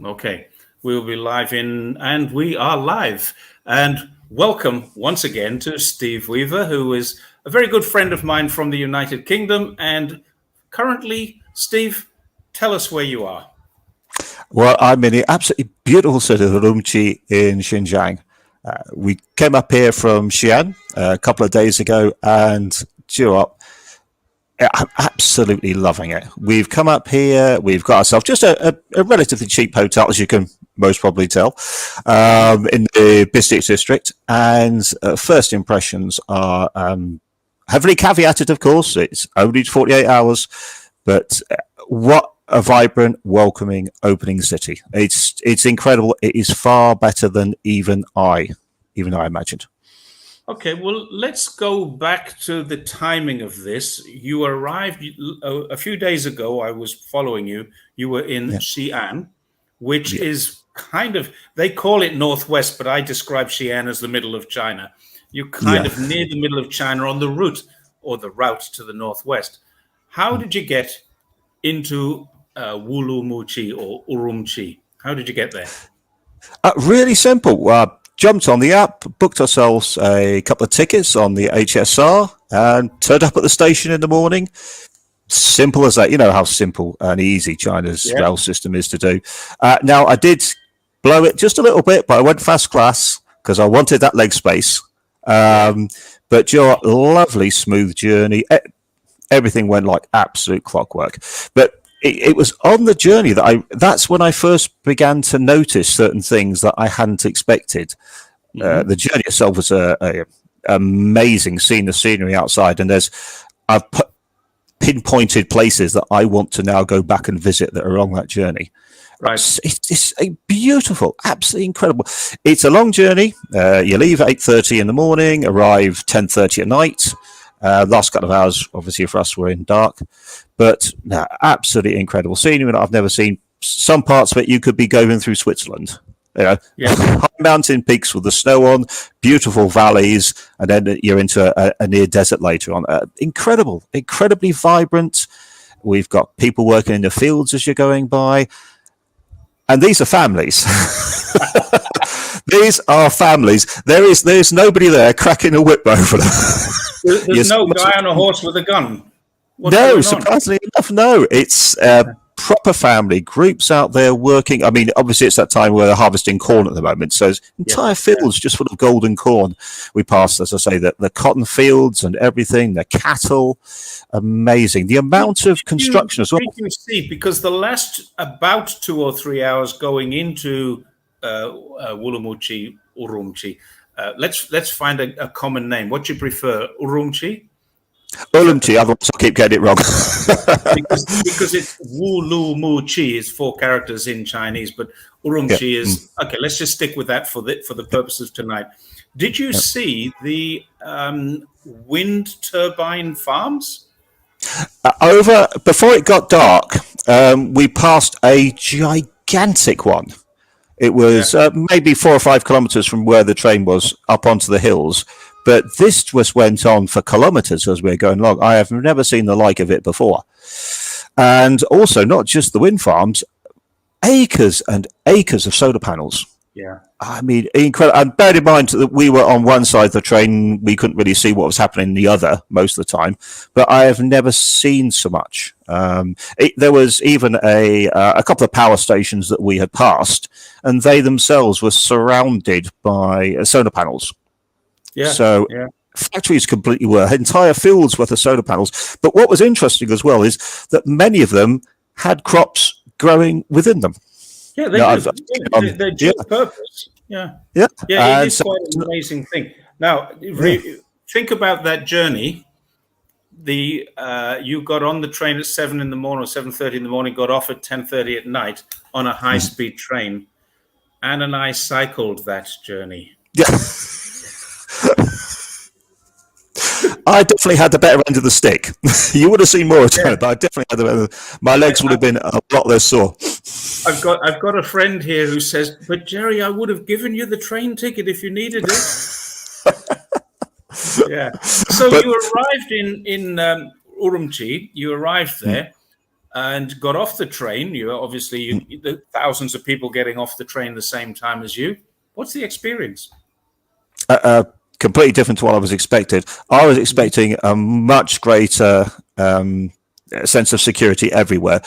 Okay, we will be live and we are live. And welcome once again to Steve Weaver, who is a very good friend of mine from the United Kingdom. And currently, Steve, tell us where you are. Well, I'm in the absolutely beautiful city of Urumqi in Xinjiang. We came up here from Xi'an a couple of days ago, and do you know what? I'm absolutely loving it. We've come up here. We've got ourselves just a relatively cheap hotel, as you can most probably tell, in the Bistic district. And first impressions are heavily caveated, of course. It's only 48 hours, but what a vibrant, welcoming, opening city. It's incredible. It is far better than even I imagined. Okay, well, let's go back to the timing of this. You arrived a few days ago. I was following you. You were in Yeah. Xi'an, which Yeah. is kind of, they call it Northwest, but I describe Xi'an as the middle of China. You're kind Yeah. of near the middle of China on the route or the route to the Northwest. How did you get into Wulumuchi or Urumqi? How did you get there? Really simple. Jumped on the app, booked ourselves a couple of tickets on the HSR, and turned up at the station in the morning. Simple as that. You know how simple and easy China's rail system is to do. Now, I did blow it just a little bit, but I went fast class because I wanted that leg space. But your lovely, smooth journey. Everything went like absolute clockwork. But it was on the journey that's when I first began to notice certain things that I hadn't expected. The journey itself was a amazing, seeing the scenery outside, and I've pinpointed places that I want to now go back and visit that are on that journey. Right. It's a beautiful, absolutely incredible. It's a long journey. You leave at 8:30 in the morning, arrive 10:30 at night. Last couple of hours, obviously, for us were in dark, but absolutely incredible scenery that I've never seen. Some parts of it you could be going through Switzerland. High mountain peaks with the snow on, beautiful valleys, and then you're into a near desert later on. Incredibly vibrant. We've got people working in the fields as you're going by, and these are families. These are families. There's nobody there cracking a whip over them. There's no guy on a horse with a gun. No, surprisingly enough, no. It's proper family groups out there working. I mean, obviously, it's that time where they're harvesting corn at the moment, so entire fields just full of golden corn. We passed, as I say, the cotton fields and everything, the cattle. Amazing. The amount of construction as well. You see, because the last about 2 or 3 hours going into Wulumuchi, Urumqi. Let's find a common name. What do you prefer, Urumqi? Urumqi, otherwise I'll keep getting it wrong. because it's Wulumuchi is 4 characters in Chinese, but Urumqi is okay. Let's just stick with that for the purpose of tonight. Did you see the wind turbine farms? Over before it got dark, we passed a gigantic one. It was maybe 4 or 5 kilometers from where the train was up onto the hills. But this just went on for kilometers as we were going along. I have never seen the like of it before. And also, not just the wind farms, acres and acres of solar panels. Yeah. I mean, incredible. And bear in mind that we were on one side of the train. We couldn't really see what was happening in the other most of the time. But I have never seen so much. There was even a couple of power stations that we had passed, and they themselves were surrounded by solar panels. Factories completely were, entire fields worth of solar panels. But what was interesting as well is that many of them had crops growing within them. Yeah, they're dual purpose. Yeah. It is quite an amazing thing. Now, think about that journey. You got on the train at 7 in the morning or 7:30 in the morning, got off at 10:30 at night on a high-speed train. Anne and I cycled that journey. Yeah. I definitely had the better end of the stick. You would have seen more of it, but I definitely had the better. My legs would have been a lot less sore. I've got a friend here who says, "But Jerry, I would have given you the train ticket if you needed it." So you arrived in Urumqi. You arrived there. and got off the train. You obviously the thousands of people getting off the train the same time as you. What's the experience? Completely different to what I was expected. I was expecting a much greater sense of security everywhere,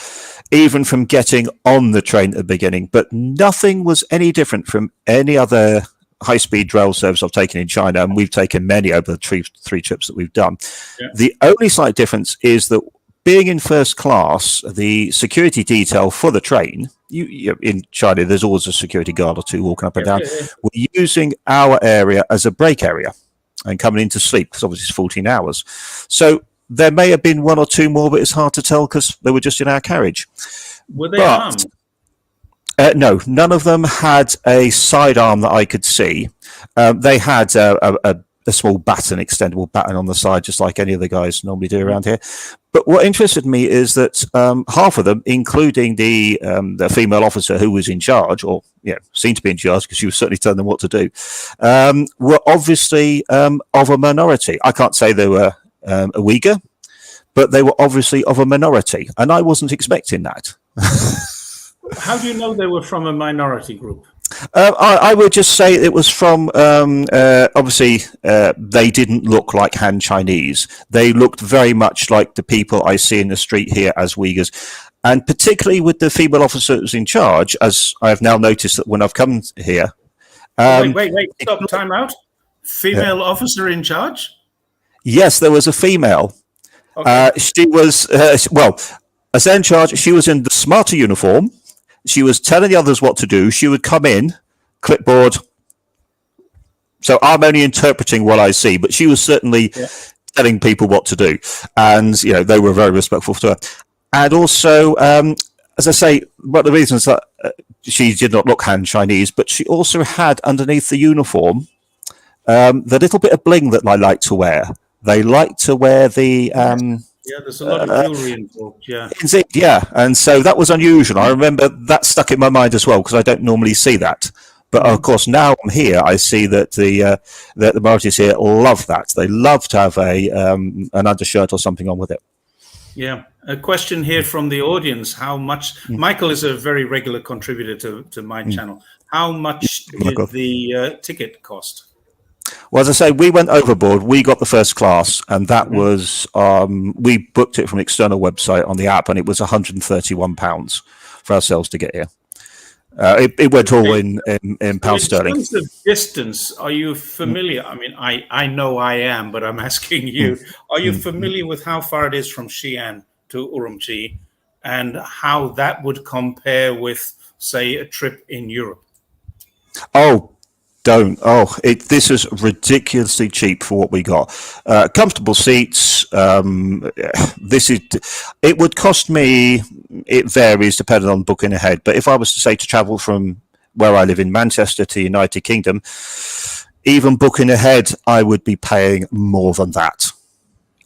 even from getting on the train at the beginning. But nothing was any different from any other high-speed rail service I've taken in China, and we've taken many over the three trips that we've done. Yeah. The only slight difference is that being in first class, the security detail for the train, you in China, there's always a security guard or two walking up and down. We're using our area as a break area and coming in to sleep, because obviously it's 14 hours. So there may have been one or two more, but it's hard to tell because they were just in our carriage. Were they armed? No, none of them had a sidearm that I could see. They had a small baton, extendable baton on the side, just like any of the guys normally do around here. But what interested me is that half of them, including the female officer who was in charge, or seemed to be in charge because she was certainly telling them what to do, were obviously of a minority. I can't say they were a Uyghur, but they were obviously of a minority, and I wasn't expecting that. How do you know they were from a minority group? I would just say it was from, obviously, they didn't look like Han Chinese. They looked very much like the people I see in the street here as Uyghurs. And particularly with the female officer that was in charge, as I have now noticed that when I've come here. Wait, stop, time out. Female officer in charge? Yes, there was a female. Okay. She was, as in charge, she was in the smarter uniform. She was telling the others what to do. She would come in, clipboard. So I'm only interpreting what I see, but she was certainly telling people what to do. And, they were very respectful to her. And also, as I say, one of the reasons that she did not look Han Chinese, but she also had underneath the uniform the little bit of bling that I like to wear. They like to wear the... there's a lot of jewelry involved, Indeed, yeah. And so that was unusual. I remember that stuck in my mind as well, because I don't normally see that. But of course, now I'm here, I see that the minorities here love that. They love to have an undershirt or something on with it. Yeah. A question here from the audience. How much... Michael is a very regular contributor to my channel. How much did the ticket cost? Well, as I say, we went overboard. We got the first class, and that was we booked it from an external website on the app, and it was £131 for ourselves to get here. It went all in pounds sterling. In terms of distance, are you familiar? I mean, I know I am, but I'm asking you: are you familiar with how far it is from Xi'an to Urumqi, and how that would compare with, say, a trip in Europe? This is ridiculously cheap for what we got. Comfortable seats. It would cost me, it varies depending on booking ahead, but if I was to say to travel from where I live in Manchester to the United Kingdom, even booking ahead, I would be paying more than that.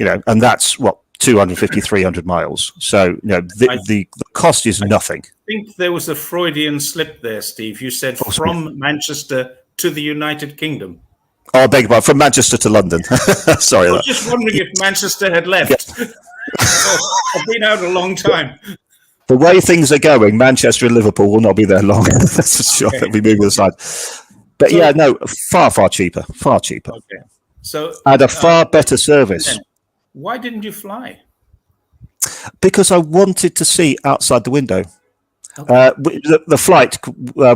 And that's what, 250, 300 miles. So, the cost is nothing. I think there was a Freudian slip there, Steve. You said from Manchester to the United Kingdom. I beg your pardon, from Manchester to London. Sorry. I was just wondering if Manchester had left. Yeah. I've been out a long time. The way things are going, Manchester and Liverpool will not be there long. That's for sure. They'll be moving aside. But far cheaper. Far cheaper. Okay. So, and a far better service. Why didn't you fly? Because I wanted to see outside the window. Okay. The flight,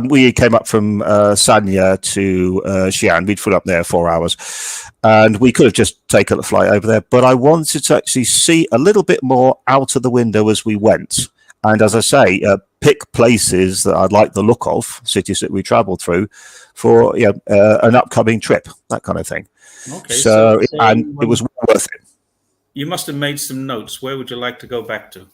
we came up from Sanya to Xi'an. We'd flew up there 4 hours, and we could have just taken the flight over there. But I wanted to actually see a little bit more out of the window as we went. And as I say, pick places that I'd like the look of, cities that we travelled through for an upcoming trip, that kind of thing. Okay. So it was worth it. You must have made some notes. Where would you like to go back to?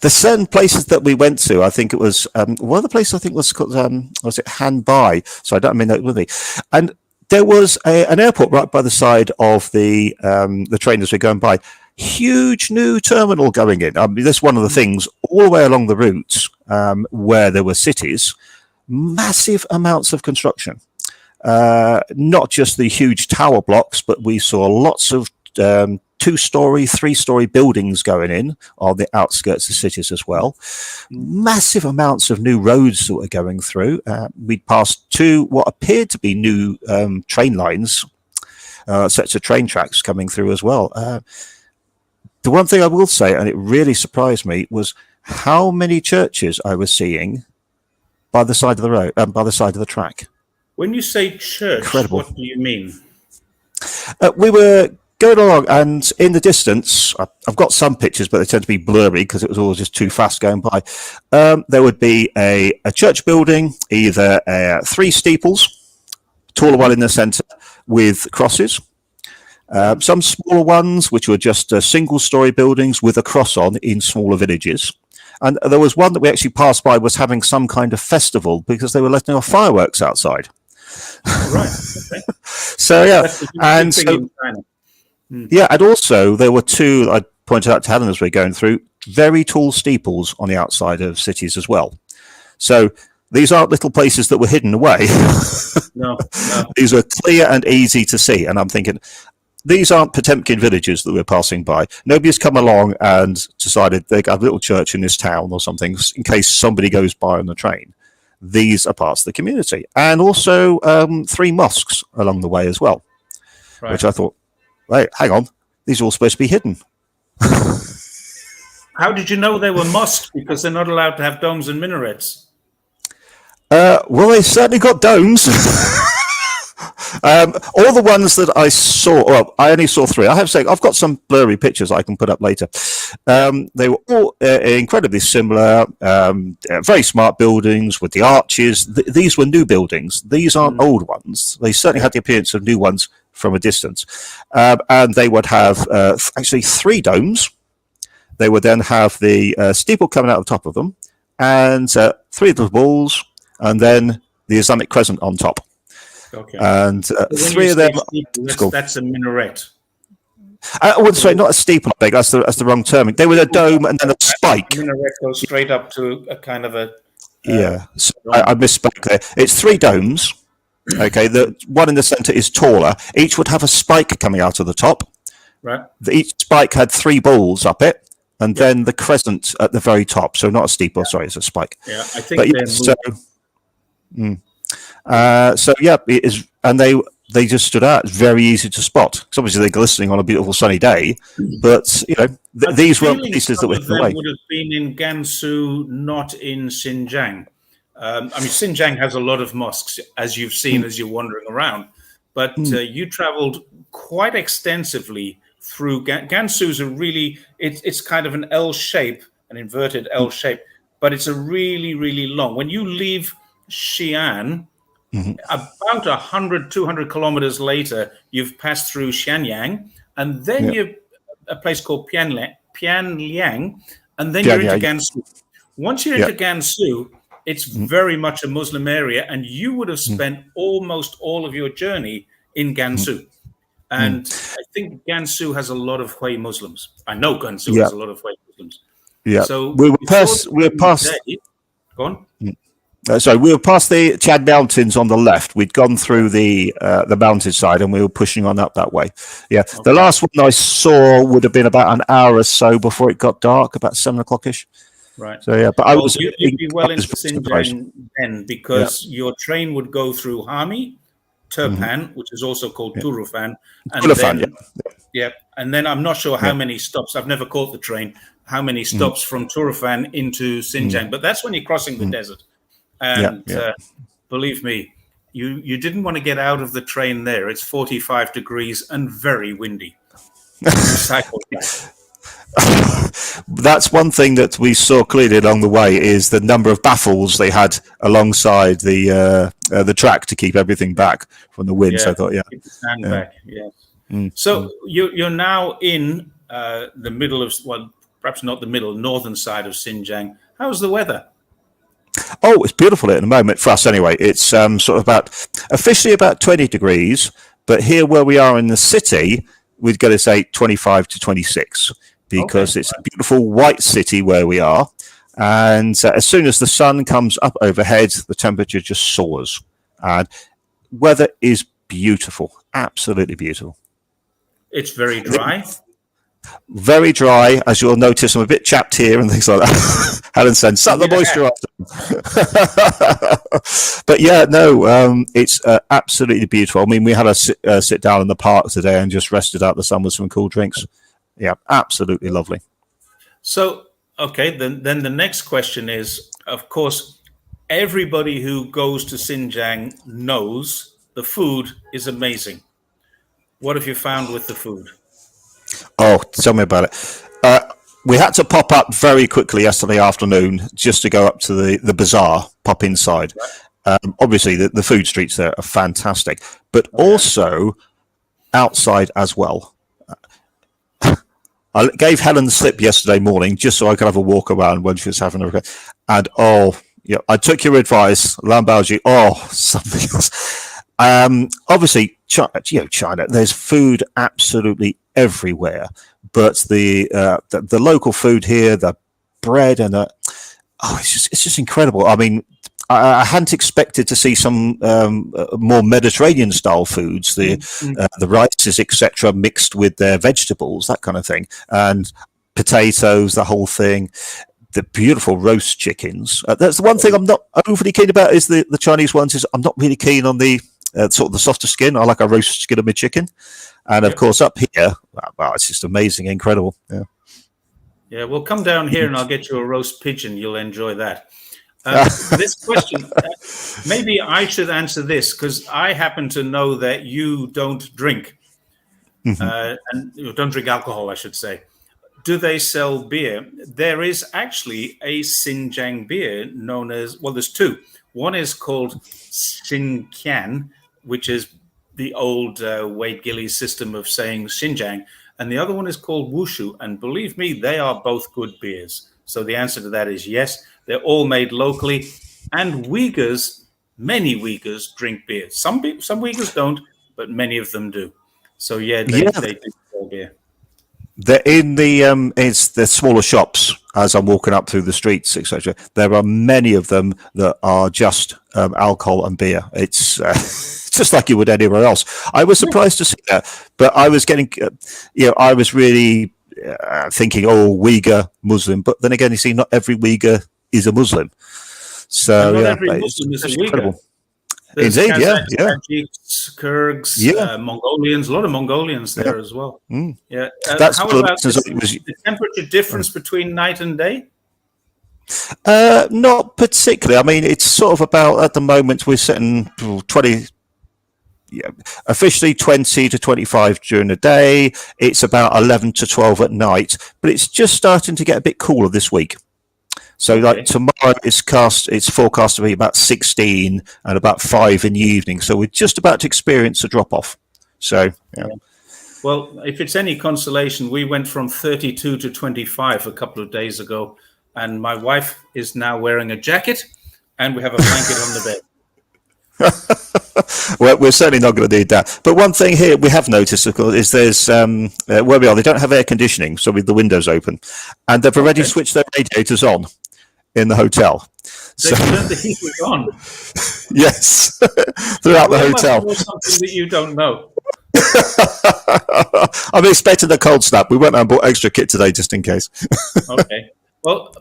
There's certain places that we went to. I think it was one of the places I think was called was it Hanbai? So I don't mean that with me. And there was an airport right by the side of the train as we're going by. Huge new terminal going in. I mean, that's one of the things all the way along the route where there were cities. Massive amounts of construction. Not just the huge tower blocks, but we saw lots of 2-story, 3-story buildings going in on the outskirts of cities as well. Massive amounts of new roads that were going through. We'd passed 2 what appeared to be new train lines, sets of train tracks coming through as well. The one thing I will say, and it really surprised me, was how many churches I was seeing by the side of the road, by the side of the track. When you say church, Incredible. what do you mean? We were going along, and in the distance, I've got some pictures, but they tend to be blurry because it was all just too fast going by. There would be a church building, either 3 steeples, taller one in the centre with crosses. Some smaller ones, which were just single-story buildings with a cross on in smaller villages. And there was one that we actually passed by was having some kind of festival because they were letting off fireworks outside. Right. Okay. So yeah, and so yeah, and also there were 2 I pointed out to Helen as we were going through, very tall steeples on the outside of cities as well. So these aren't little places that were hidden away. No. These are clear and easy to see. And I'm thinking, these aren't Potemkin villages that we're passing by. Nobody's come along and decided they got a little church in this town or something in case somebody goes by on the train. These are parts of the community. And also 3 mosques along the way as well, right. Which I thought, wait, hang on, these are all supposed to be hidden. How did you know they were mosques? Because they're not allowed to have domes and minarets. Well, they certainly got domes. All the ones that I saw, well, I only saw 3. I have to say, I've got some blurry pictures I can put up later. They were all incredibly similar, very smart buildings with the arches. These were new buildings. These aren't old ones. They certainly had the appearance of new ones from a distance. And they would have actually 3 domes. They would then have the steeple coming out of the top of them, and 3 little balls, and then the Islamic crescent on top. Okay. And 3 of them. That's a minaret. I would say not a steeple. I beg. That's the wrong term. They were a dome and then a spike. A minaret goes straight up to a kind of a. Yeah, so I misspoke there. It's 3 domes. Okay, the one in the centre is taller. Each would have a spike coming out of the top. Right. Each spike had 3 balls up it, and then the crescent at the very top. So not a steeple. Sorry, it's a spike. Yeah, I think. So yeah, it is, and they just stood out. It's very easy to spot. Because obviously they're glistening on a beautiful sunny day, but you know these were places that were hidden away. Would have been in Gansu, not in Xinjiang. I mean, Xinjiang has a lot of mosques, as you've seen as you're wandering around. But you travelled quite extensively through Gansu's it's kind of an L shape, an inverted L shape, but it's a really, really long. When you leave Xi'an, about 100, 200 kilometers later, you've passed through Xianyang, and then you're a place called Pianliang, and then you're into Gansu. Once you're into Gansu, it's very much a Muslim area, and you would have spent almost all of your journey in Gansu. And I think Gansu has a lot of Hui Muslims. I know Gansu has a lot of Hui Muslims. Yeah. So we were past. Go on. Sorry, we were past the Chad Mountains on the left. We'd gone through the mountainside, and we were pushing on up that way. Yeah, okay. The last one I saw would have been about an hour or so before it got dark, about 7:00ish. Right. So yeah, but you'd be well into Xinjiang then, because your train would go through Hami, Turpan, which is also called Turufan, and Turufan, and then I'm not sure how many stops. I've never caught the train. How many stops from Turufan into Xinjiang? But that's when you're crossing the desert. And believe me, you didn't want to get out of the train there. It's 45 degrees and very windy. That's one thing that we saw clearly along the way is the number of baffles they had alongside the track to keep everything back from the wind. So I thought, keep the sand back. Yes. So you're now in the middle of, well, perhaps not the middle, northern side of Xinjiang. How's the weather? Oh, it's beautiful at the moment for us anyway. It's sort of officially about 20 degrees, but here where we are in the city, we'd go to say 25 to 26 because it's a beautiful white city where we are. And as soon as the sun comes up overhead, the temperature just soars. And weather is beautiful, absolutely beautiful. It's very dry. Very dry, as you'll notice. I'm a bit chapped here and things like that. Helen said, "Suck the moisturizer." But yeah, no, it's absolutely beautiful. I mean, we had a sit down in the park today and just rested out the sun with some cool drinks. Yeah, absolutely lovely. So, okay, then the next question is, of course, everybody who goes to Xinjiang knows the food is amazing. What have you found with the food? Oh, tell me about it. We had to pop up very quickly yesterday afternoon just to go up to the bazaar, pop inside. Obviously, the food streets there are fantastic, but also outside as well. I gave Helen the slip yesterday morning just so I could have a walk around when she was having a and I took your advice, Lambaoji. Something else. Obviously, China. There's food absolutely everywhere, but the local food here, the bread and it's just incredible. I mean, I hadn't expected to see some more Mediterranean style foods, the rices, etc., mixed with their vegetables, that kind of thing, and potatoes, the whole thing. The beautiful roast chickens. That's the one thing I'm not overly keen about. Is the Chinese ones? Is I'm not really keen on the sort of the softer skin. I like a roast skin of my chicken, and of course up here, wow, it's just amazing, incredible. Yeah, well, come down here and I'll get you a roast pigeon. You'll enjoy that. This question, maybe I should answer this because I happen to know that you don't drink, and you don't drink alcohol, I should say. Do they sell beer? There is actually a Xinjiang beer known as, well, there's two. One is called Xinjiang, which is the old Wade Gillies system of saying Xinjiang, and the other one is called Wushu. And believe me, they are both good beers. So the answer to that is yes. They're all made locally, and many Uyghurs drink beer. Some Uyghurs don't, but many of them do. So they do sell beer. They're in it's the smaller shops as I'm walking up through the streets, etc. There are many of them that are just alcohol and beer. It's just like you would anywhere else. I was surprised to see that, but I was getting, I was really thinking, Uyghur Muslim, but then again, you see, not every Uyghur is a Muslim. So not every Muslim is a Uyghur. Incredible. There's Indeed, Tajiks, Kyrgyz, Mongolians, a lot of Mongolians there as well. Yeah. That's how about the temperature difference between night and day? Not particularly. I mean, it's sort of about, at the moment, we're sitting 20, officially 20 to 25 during the day. It's about 11 to 12 at night, but it's just starting to get a bit cooler this week. So like tomorrow it's forecast to be about 16 and about 5 in the evening. So we're just about to experience a drop off. So, Well, if it's any consolation, we went from 32 to 25 a couple of days ago, and my wife is now wearing a jacket and we have a blanket on the bed. Well, we're certainly not going to need that. But one thing here we have noticed, of course, is there's where we are, they don't have air conditioning, so with the windows open, and they've already switched their radiators on in the hotel. They turned the heaters on. Yes, throughout the hotel. Must know something that you don't know. I'm expecting a cold snap. We went and bought extra kit today just in case. Okay. Well,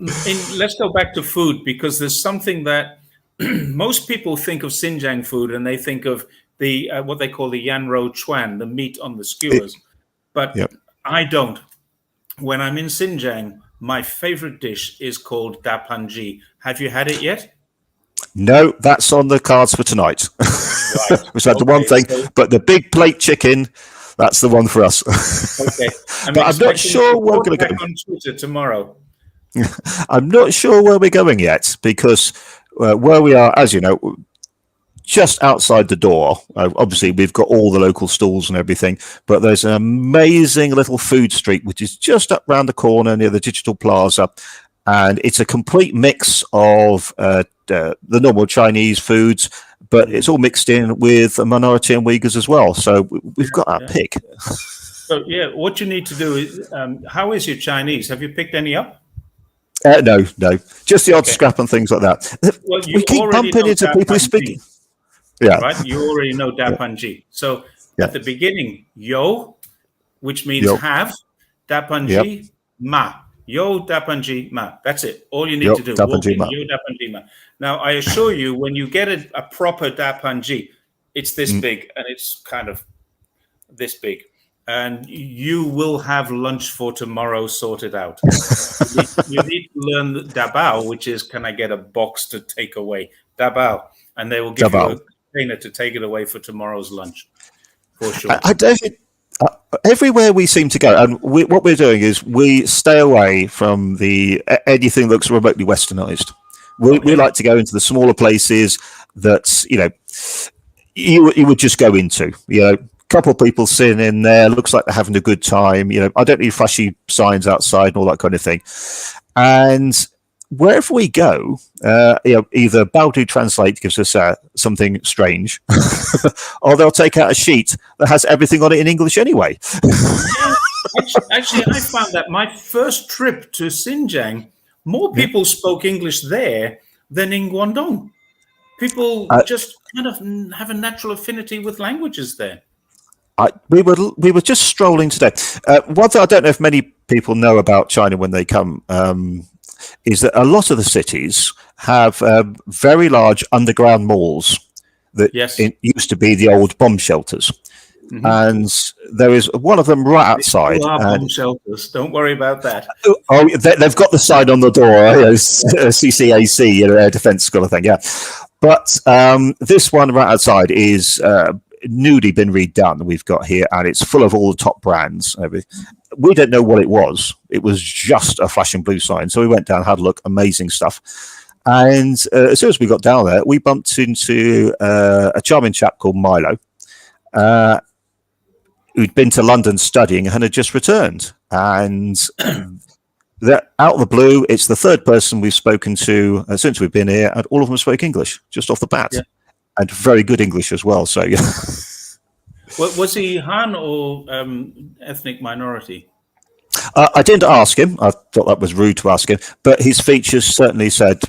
let's go back to food, because there's something that most people think of Xinjiang food and they think of the what they call the yanro chuan, the meat on the skewers. But I don't. When I'm in Xinjiang, my favorite dish is called dapanji. Have you had it yet? No, that's on the cards for tonight. Right. Which is the one thing. But the big plate chicken, that's the one for us. Okay. But I'm not sure where we're going to go. On Twitter tomorrow. I'm not sure where we're going yet, because where we are, as you know, just outside the door, obviously we've got all the local stalls and everything, but there's an amazing little food street which is just up round the corner near the Digital Plaza, and it's a complete mix of the normal Chinese foods, but it's all mixed in with a minority and Uyghurs as well, so we've got our pick. So what you need to do is, how is your Chinese? Have you picked any up? No, just the odd scrap and things like that. Well, we keep bumping into people speaking. Yeah, right. You already know dapanji. So at the beginning, yo, which means have, Yep. Dapanji ma. Yo Dapanji ma. That's it. All you need Yep. to do. Walk Dapanji in, ma. yo Dapanji ma. Now, I assure you, when you get a proper Dapanji, it's this big and it's kind of this big. And you will have lunch for tomorrow sorted out. You need to learn the dabao, which is, can I get a box to take away? Dabao. And they will give you a container to take it away for tomorrow's lunch, for sure. I don't think, everywhere we seem to go, and what we're doing is we stay away from anything that looks remotely westernized. We like to go into the smaller places that, you would just go into, couple of people sitting in there, looks like they're having a good time. I don't need flashy signs outside and all that kind of thing. And wherever we go, either Baldu Translate gives us something strange, or they'll take out a sheet that has everything on it in English anyway. Actually, I found that my first trip to Xinjiang, more people spoke English there than in Guangdong. People just kind of have a natural affinity with languages there. We were just strolling today. One thing I don't know if many people know about China when they come is that a lot of the cities have very large underground malls that used to be the old bomb shelters. Mm-hmm. And there is one of them right outside. Bomb shelters. Don't worry about that. Oh, they've got the sign on the door, CCAC, air defense kind of thing. Yeah, but this one right outside is newly been redone. We've got here, and it's full of all the top brands. We don't know what it was. It was just a flashing blue sign. So we went down, had a look, amazing stuff. And as soon as we got down there, we bumped into a charming chap called Milo, who'd been to London studying and had just returned. And out of the blue, it's the third person we've spoken to since we've been here, and all of them spoke English just off the bat. Yeah. And very good English as well. So, yeah. Was he Han or ethnic minority? I didn't ask him. I thought that was rude to ask him. But his features certainly said,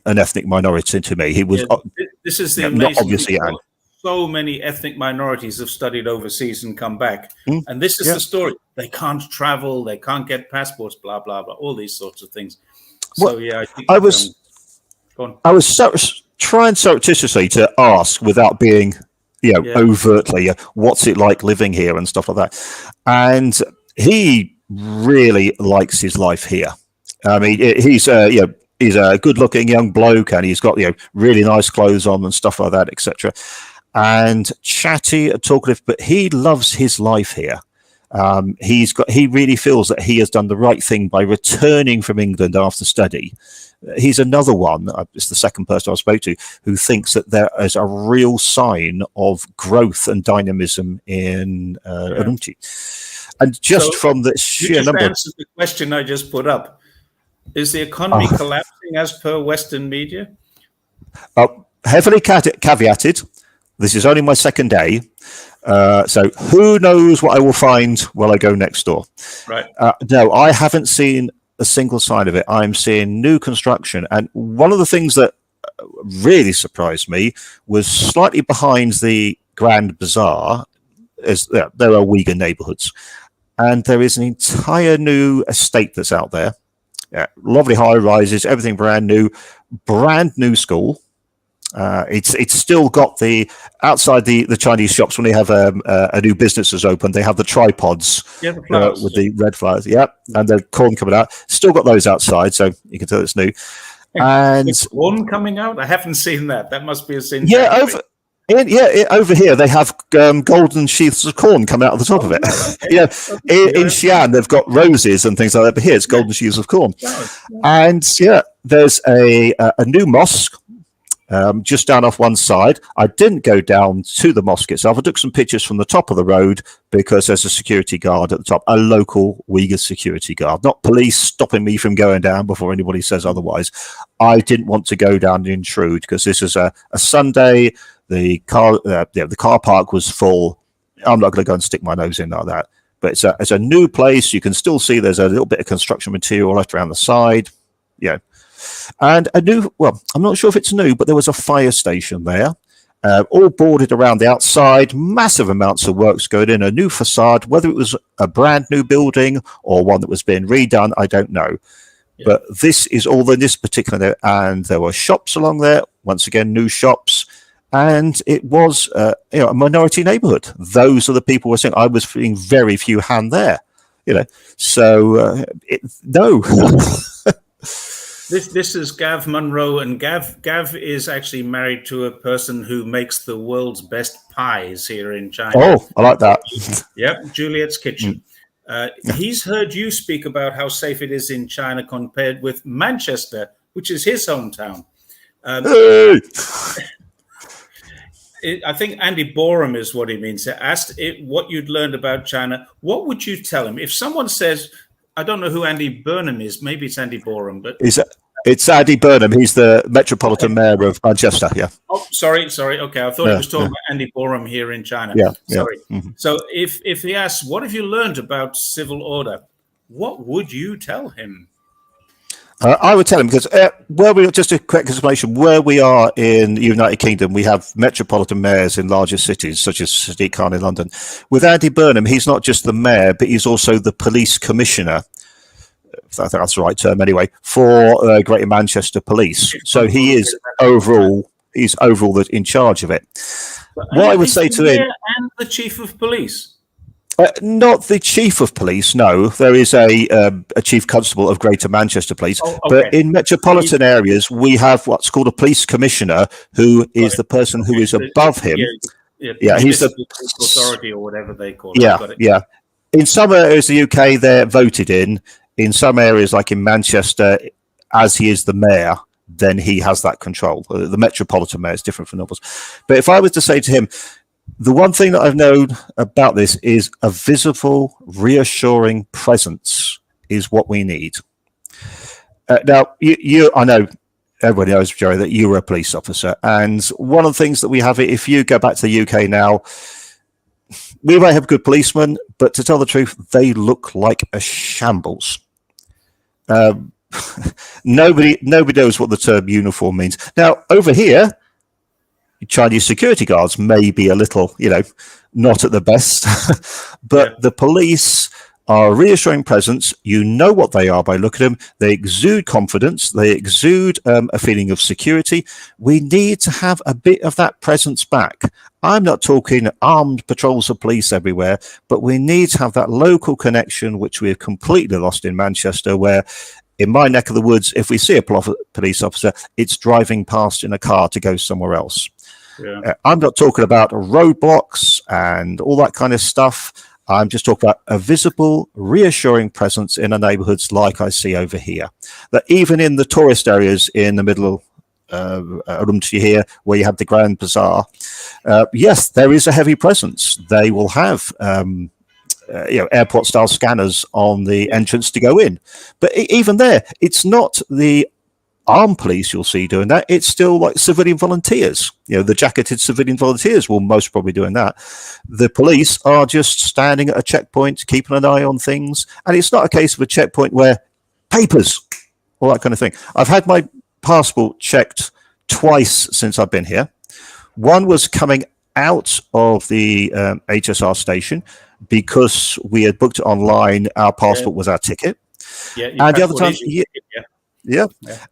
an ethnic minority to me. He was. This is the amazing. Not obviously, so many ethnic minorities have studied overseas and come back, and this is the story. They can't travel. They can't get passports. Blah blah blah. All these sorts of things. So I think I was trying surreptitiously to ask without being, overtly, what's it like living here and stuff like that. And he really likes his life here. I mean, he's a good-looking young bloke, and he's got really nice clothes on and stuff like that, etc. And chatty, talkative, but he loves his life here. He really feels that he has done the right thing by returning from England after study. He's another one, it's the second person I spoke to, who thinks that there is a real sign of growth and dynamism in Urumqi. And just from the sheer number... You just answered the question I just put up. Is the economy collapsing as per Western media? Heavily caveated. This is only my second day. So who knows what I will find while I go next door. Right. No, I haven't seen a single sign of it. I'm seeing new construction. And one of the things that really surprised me was slightly behind the Grand Bazaar, as there are Uyghur neighborhoods. And there is an entire new estate that's out there. Lovely high rises, everything brand new school. It's still got the outside the Chinese shops when they have a new business has opened. They have the tripods with the red flowers, and the corn coming out. Still got those outside, so you can tell it's new. And the corn coming out, I haven't seen that. That must be a sin. Over here they have golden sheaths of corn coming out of the top of it. In Xi'an they've got roses and things like that, but here it's golden sheaths of corn. And there's a new mosque. Just down off one side. I didn't go down to the mosque itself. I took some pictures from the top of the road because there's a security guard at the top, a local Uyghur security guard, not police stopping me from going down before anybody says otherwise. I didn't want to go down and intrude because this is a Sunday. The car park was full. I'm not going to go and stick my nose in like that. But it's a new place. You can still see there's a little bit of construction material left around the side. And I'm not sure if it's new, but there was a fire station there. all boarded around the outside, massive amounts of works going in, a new facade, whether it was a brand new building or one that was being redone, I don't know. Yeah. But this is all in this particular, and there were shops along there, once again, new shops, and it was a minority neighborhood. Those are the people we're saying. I was feeling very few hand there, so no. This is Gav Munro, and Gav is actually married to a person who makes the world's best pies here in China. Oh, I like that. Yep, Juliet's Kitchen. He's heard you speak about how safe it is in China compared with Manchester, which is his hometown. Hey! I think Andy Borum is what he means. Asked what you'd learned about China. What would you tell him if someone says, I don't know who Andy Burnham is. Maybe it's Andy Borum, but it's Andy Burnham. He's the Metropolitan Mayor of Manchester. Yeah. Oh, sorry. Okay, I thought he was talking about Andy Borum here in China. Yeah. Sorry. Yeah. Mm-hmm. So if he asks, what have you learned about civil order? What would you tell him? I would tell him, because just a quick explanation, where we are in the United Kingdom, we have metropolitan mayors in larger cities, such as Sadiq Khan in London. With Andy Burnham, he's not just the mayor, but he's also the police commissioner, I think that's the right term anyway, for Greater Manchester Police. So he is overall in charge of it. What I would say to him... And the chief of police? Not the chief of police, no. There is a chief constable of Greater Manchester Police. Oh, okay. But in metropolitan areas, we have what's called a police commissioner, who is the person who is above him. Yeah, he's the authority or whatever they call it. Yeah. In some areas of the UK, they're voted in. In some areas, like in Manchester, as he is the mayor, then he has that control. The metropolitan mayor is different from others. But if I was to say to him, the one thing that I've known about this is a visible, reassuring presence is what we need. Now, I know everybody knows, Jerry, that you were a police officer. And one of the things that we have, if you go back to the UK now, we might have good policemen, but to tell the truth, they look like a shambles. Nobody knows what the term uniform means. Now, over here, Chinese security guards may be a little, not at the best, but the police are a reassuring presence. You know what they are by looking at them. They exude confidence. They exude a feeling of security. We need to have a bit of that presence back. I'm not talking armed patrols of police everywhere, but we need to have that local connection, which we have completely lost in Manchester, where in my neck of the woods, if we see a police officer, it's driving past in a car to go somewhere else. Yeah. I'm not talking about roadblocks and all that kind of stuff. I'm just talking about a visible, reassuring presence in the neighborhoods like I see over here. That even in the tourist areas in the middle of Urumqi here, where you have the Grand Bazaar, yes, there is a heavy presence. They will have airport-style scanners on the entrance to go in. But even there, it's not the armed police you'll see doing that. It's still like civilian volunteers. The jacketed civilian volunteers will most probably doing that. The police are just standing at a checkpoint, keeping an eye on things. And it's not a case of a checkpoint where papers, all that kind of thing. I've had my passport checked twice since I've been here. One was coming out of the HSR station because we had booked it online. Our passport was our ticket. Yeah, and the other time, Yeah,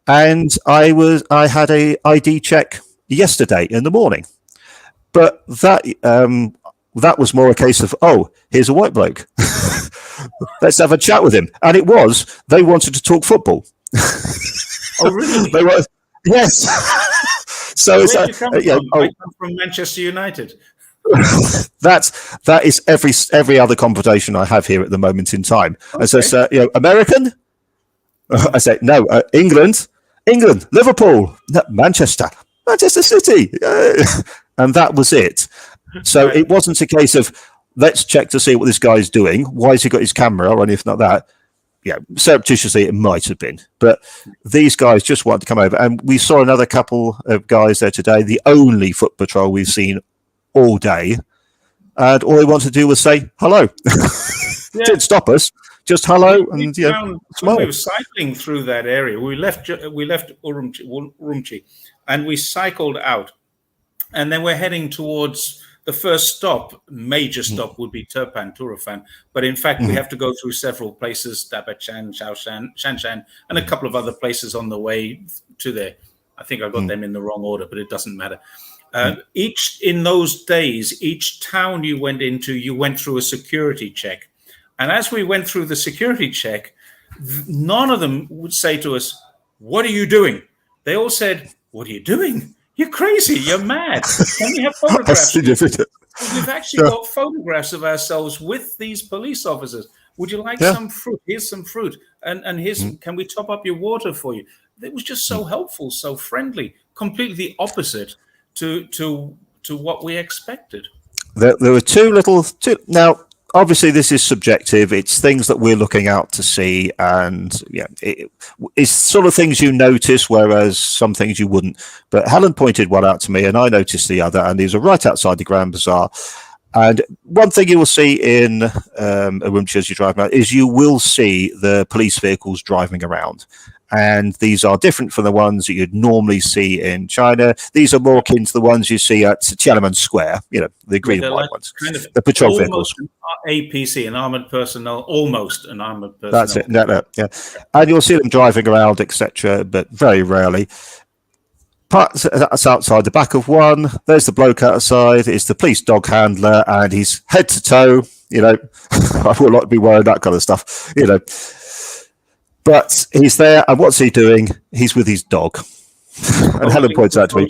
and I had a ID check yesterday in the morning, but that was more a case of, here's a white bloke, let's have a chat with him, and they wanted to talk football. Oh, really? Yes. So it's I come from Manchester United. that is every other conversation I have here at the moment in time. Okay. And so American. I say, no, England, Liverpool, Manchester City. And that was it. So it wasn't a case of, let's check to see what this guy's doing. Why has he got his camera or anything like that? Yeah, surreptitiously, it might have been. But these guys just wanted to come over. And we saw another couple of guys there today, the only foot patrol we've seen all day. And all they wanted to do was say hello. Didn't stop us. Just hello, and smile. We were cycling through that area. We left Urumqi, and we cycled out. and then we're heading towards the first stop. Major stop would be Turpan, Turfan, but in fact we have to go through several places: Dabachan, Shanshan, and a couple of other places on the way to there. I think I got them in the wrong order, but it doesn't matter. In those days, each town you went into, you went through a security check. And as we went through the security check, none of them would say to us, "What are you doing?" They all said, "What are you doing? You're crazy. You're mad. Can we have photographs?" We've actually got photographs of ourselves with these police officers. Would you like some fruit? Here's some fruit. And here's, can we top up your water for you? It was just so helpful, so friendly, completely the opposite to what we expected. There were two. Now, obviously, this is subjective. It's things that we're looking out to see, and it's sort of things you notice, whereas some things you wouldn't. But Helen pointed one out to me, and I noticed the other, and these are right outside the Grand Bazaar. And one thing you will see in Urumqi as you drive around is you will see the police vehicles driving around. And these are different from the ones that you'd normally see in China. These are more akin to the ones you see at Tiananmen Square, the green and white ones, kind of the patrol vehicles. APC, an armored personnel, almost an armored personnel. That's it. Yeah. And you'll see them driving around, etc., but very rarely. That's outside the back of one. There's the bloke outside. It's the police dog handler, and he's head to toe. I will not be wearing that kind of stuff. But he's there, and what's he doing? He's with his dog. And Helen points out to me,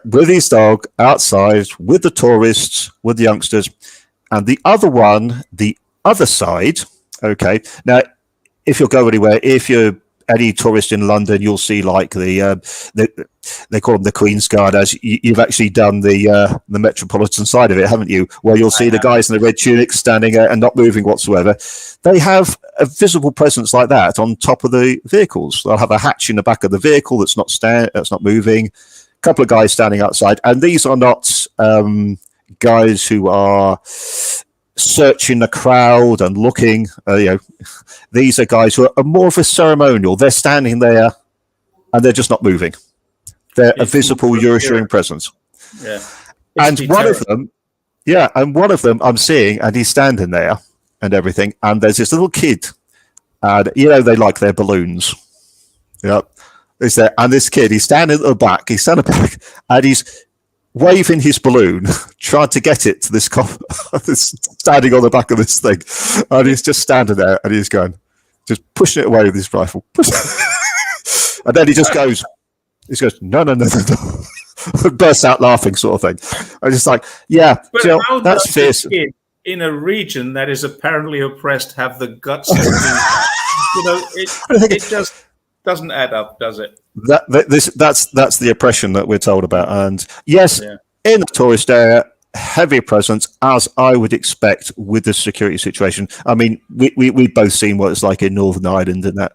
with his dog outside, with the tourists, with the youngsters. And the other one, the other side, okay. Now, if you'll go anywhere, if you're any tourist in London, you'll see like they call them the Queen's Guard, as you've actually done the metropolitan side of it, haven't you? Where you'll see the guys in the red tunics standing and not moving whatsoever. They have a visible presence like that on top of the vehicles. They'll have a hatch in the back of the vehicle that's not moving. A couple of guys standing outside, and these are not guys who are searching the crowd and looking. These are guys who are more of a ceremonial. They're standing there and they're just not moving. They're a visible, reassuring presence. Yeah. And one of them I'm seeing, and he's standing there and everything. And there's this little kid, and they like their balloons. Is there? And this kid, he's standing at the back. And he's waving his balloon, trying to get it to this cop standing on the back of this thing, and he's just standing there, and he's just pushing it away with his rifle, and then he goes, no, bursts out laughing, sort of thing. I'm just like, but that's fierce. In a region that is apparently oppressed, have the guts to it just doesn't add up, does it? That's the oppression that we're told about. And yes, in the tourist area, heavy presence, as I would expect with the security situation. I mean, we've both seen what it's like in Northern Ireland and that.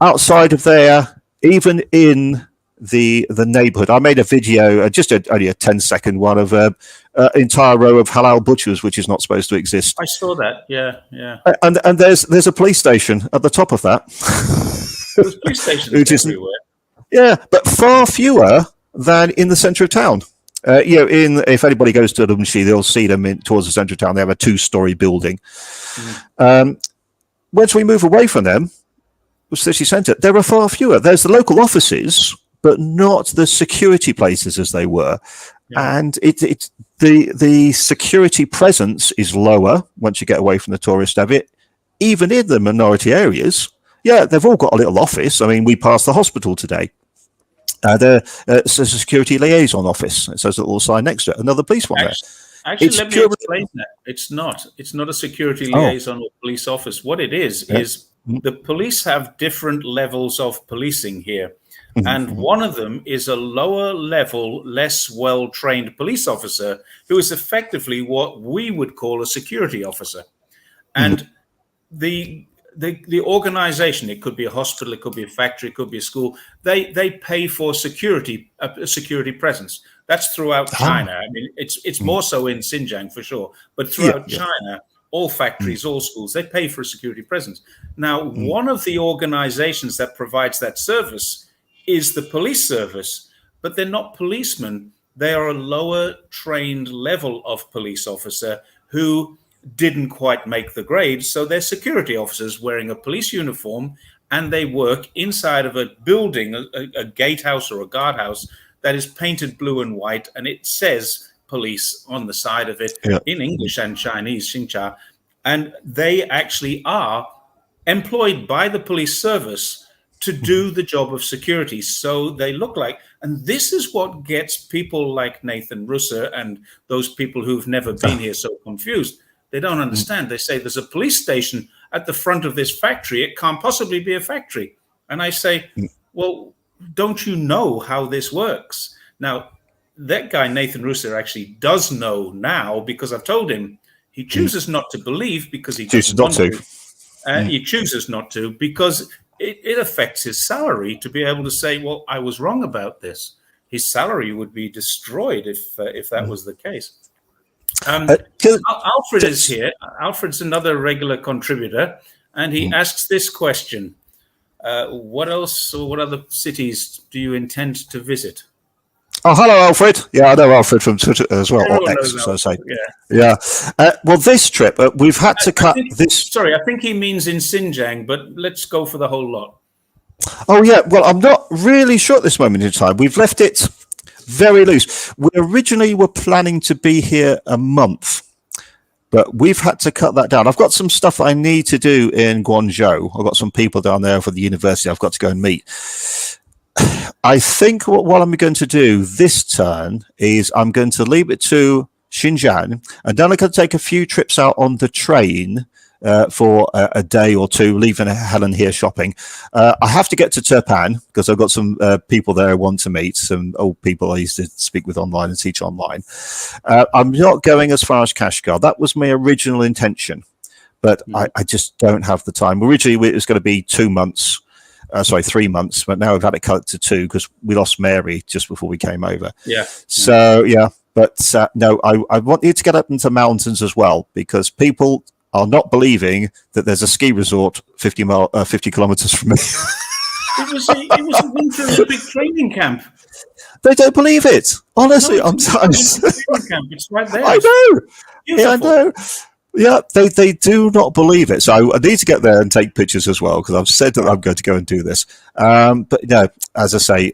Outside of there, even in the neighborhood, I made a video, only a 10-second one of an entire row of halal butchers, which is not supposed to exist. I saw that. Yeah. And there's a police station at the top of that. There's police stations everywhere. Yeah, but far fewer than in the centre of town. If anybody goes to Urumqi, they'll see them towards the centre of town. They have a 2-story building. Once we move away from them, the city centre, there are far fewer. There's the local offices, but not the security places as they were. Yeah. And the security presence is lower once you get away from the tourist of it, even in the minority areas. Yeah, they've all got a little office. I mean, we passed the hospital today. It's a security liaison office. It says a little sign next to it. Another police one there. Actually, let me explain that. It's not a security liaison or police office. What it is the police have different levels of policing here. And one of them is a lower level, less well-trained police officer who is effectively what we would call a security officer. And the organization, it could be a hospital, it could be a factory, it could be a school, they pay for security, a security presence. That's throughout China. I mean, it's more so in Xinjiang for sure, but throughout China, all factories, all schools, they pay for a security presence. Now, one of the organizations that provides that service is the police service, but they're not policemen. They are a lower trained level of police officer who didn't quite make the grade. So they're security officers wearing a police uniform, and they work inside of a building, a gatehouse or a guardhouse that is painted blue and white, and it says police on the side of it in English and Chinese, Xinjiang. And they actually are employed by the police service to do the job of security. So they look like, and this is what gets people like Nathan Russer and those people who've never been here so confused. They don't understand. They say there's a police station at the front of this factory. It can't possibly be a factory. And I say, well, don't you know how this works? Now, that guy, Nathan Russer, actually does know now, because I've told him. He chooses not to believe because he doesn't want to. He chooses not to because it affects his salary to be able to say, well, I was wrong about this. His salary would be destroyed if that was the case. Alfred is here. Alfred's another regular contributor, and he asks this question. What else or what other cities do you intend to visit? Oh, hello, Alfred. Yeah, I know Alfred from Twitter as well, or X, so I say. Yeah. Well, this trip, we've had to cut this. Sorry, I think he means in Xinjiang, but let's go for the whole lot. Oh, yeah. Well, I'm not really sure at this moment in time. We've left it very loose. We originally were planning to be here a month, but we've had to cut that down. I've got some stuff I need to do in Guangzhou. I've got some people down there for the university I've got to go and meet. I think what I'm going to do this turn is I'm going to leave it to Xinjiang, and then I'm going to take a few trips out on the train for a day or two, leaving Helen here shopping. I have to get to Turpan because I've got some people there I want to meet, some old people I used to speak with online and teach online. I'm not going as far as Kashgar. That was my original intention, but I just don't have the time. Originally, it was going to be 2 months. 3 months, but now we've had it cut to 2 because we lost Mary just before we came over. So, but no, I want you to get up into mountains as well, because people are not believing that there's a ski resort 50 kilometers from me. It was a Winter Olympic training camp. They don't believe it. Honestly, I'm sorry. It's right there. I know. Yeah, I know. Yeah, they do not believe it. So I need to get there and take pictures as well, because I've said that I'm going to go and do this. But as I say,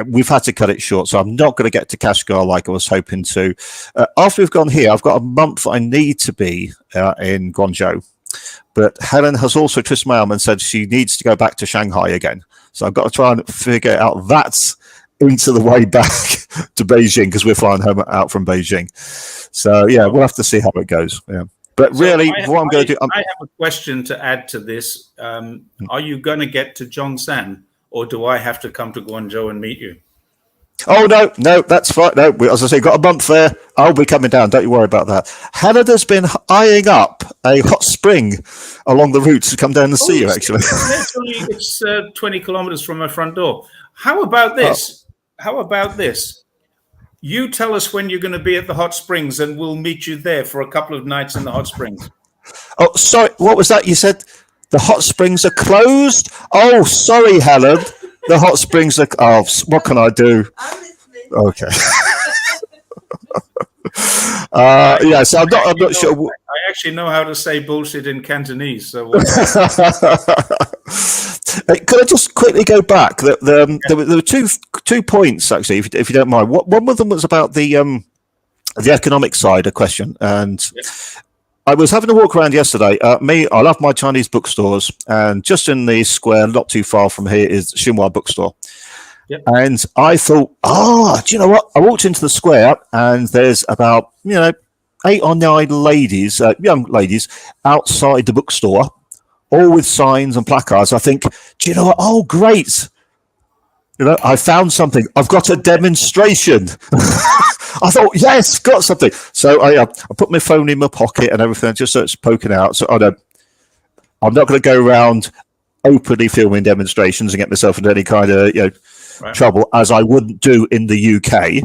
we've had to cut it short. So I'm not going to get to Kashgar like I was hoping to. After we've gone here, I've got a month I need to be in Guangzhou. But Helen has also twisted my arm and said she needs to go back to Shanghai again. So I've got to try and figure out that into the way back to Beijing, because we're flying home out from Beijing. So, yeah, we'll have to see how it goes. Yeah. But really, what I'm going to do... I have a question to add to this. Are you going to get to Zhongshan, or do I have to come to Guangzhou and meet you? Oh, no, that's fine. No, as I say, got a month there. I'll be coming down. Don't you worry about that. Hannah's been eyeing up a hot spring along the route to come down and see you, actually. It's 20 kilometers from my front door. How about this? You tell us when you're going to be at the hot springs, and we'll meet you there for a couple of nights in the hot springs. Oh, sorry. What was that? You said the hot springs are closed? Oh, sorry, Helen. The hot springs are... Oh, what can I do? Okay. So I'm not sure. I actually know how to say bullshit in Cantonese. So could I just quickly go back? There were two points, actually, if you don't mind. One of them was about the economic side of question, and I was having a walk around yesterday. I love my Chinese bookstores, and just in the square, not too far from here, is Xinhua bookstore. Yep. And I thought, do you know what? I walked into the square, and there's about 8 or 9 ladies, young ladies, outside the bookstore, all with signs and placards. I think, do you know what? Oh, great! I found something. I've got a demonstration. I thought, yes, got something. So I put my phone in my pocket and everything, just so it's poking out. So I'm not going to go around openly filming demonstrations and get myself into any kind of trouble, as I wouldn't do in the UK.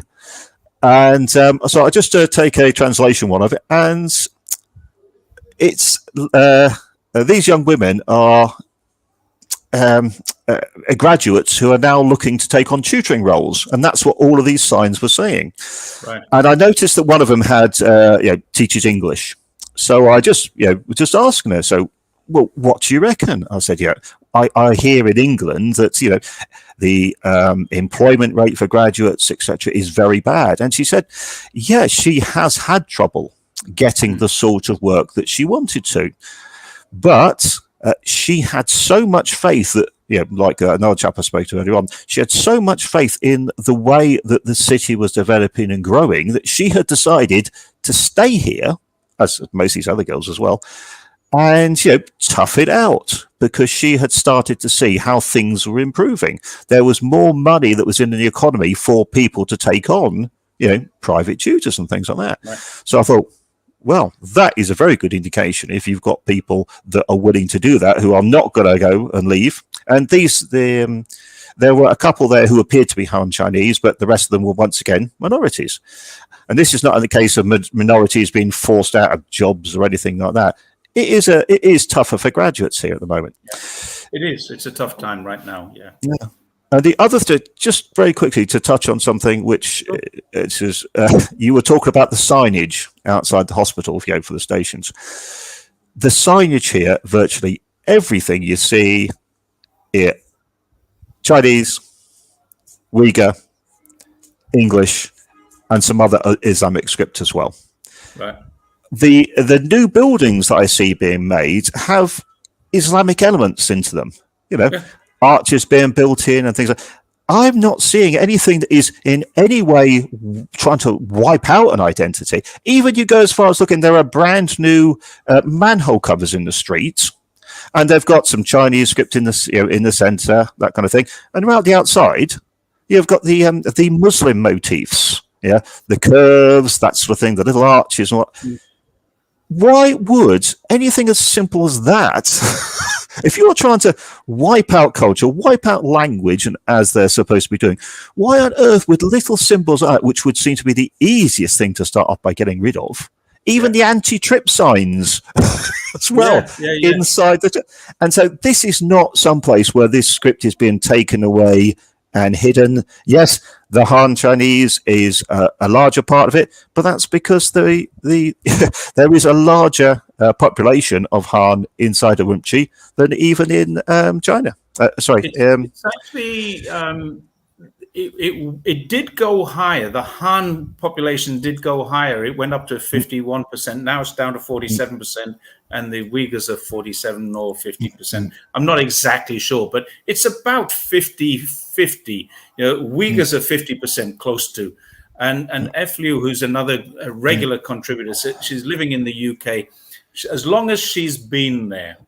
And so I just take a translation one of it, and it's these young women are graduates who are now looking to take on tutoring roles, and that's what all of these signs were saying. Right. And I noticed that one of them had teaches English, so I just was just asking her, so well, what do you reckon? I said, I hear in England that the employment rate for graduates, etc., is very bad, and she said, yeah, she has had trouble getting the sort of work that she wanted to, but she had so much faith that, like another chap I spoke to earlier on, she had so much faith in the way that the city was developing and growing that she had decided to stay here, as most of these other girls as well, and tough it out, because she had started to see how things were improving. There was more money that was in the economy for people to take on, private tutors and things like that. Right. So I thought, well, that is a very good indication if you've got people that are willing to do that, who are not going to go and leave. And there were a couple there who appeared to be Han Chinese, but the rest of them were once again minorities. And this is not in the case of minorities being forced out of jobs or anything like that. It is tougher for graduates here at the moment. Yeah, it is. It's a tough time right now. Yeah. And the other thing, just very quickly to touch on something which is, you were talking about the signage outside the hospital if you go for the stations. The signage here, virtually everything you see here, Chinese, Uyghur, English, and some other Islamic script as well. Right. The new buildings that I see being made have Islamic elements into them. Arches being built in and things like that. I'm not seeing anything that is in any way trying to wipe out an identity. Even you go as far as looking, there are brand new manhole covers in the streets, and they've got some Chinese script in the in the centre, that kind of thing. And around the outside, you've got the Muslim motifs, the curves, that sort of thing, the little arches and what. Why would anything as simple as that, if you're trying to wipe out culture, wipe out language, and as they're supposed to be doing, why on earth would little symbols like that, which would seem to be the easiest thing to start off by getting rid of, even the anti-trip signs as well inside the... And so this is not some place where this script is being taken away and hidden. Yes, the Han Chinese is a larger part of it, but that's because there is a larger population of Han inside of Urumqi than even in China. It's actually it did go higher. The Han population did go higher. It went up to 51%. Now it's down to 47%, and the Uyghurs are 47 or 50%. I'm not exactly sure, but it's about 50-50. Uyghurs are 50%, close to. And F. Liu, who's another regular contributor, she's living in the UK. As long as she's been there,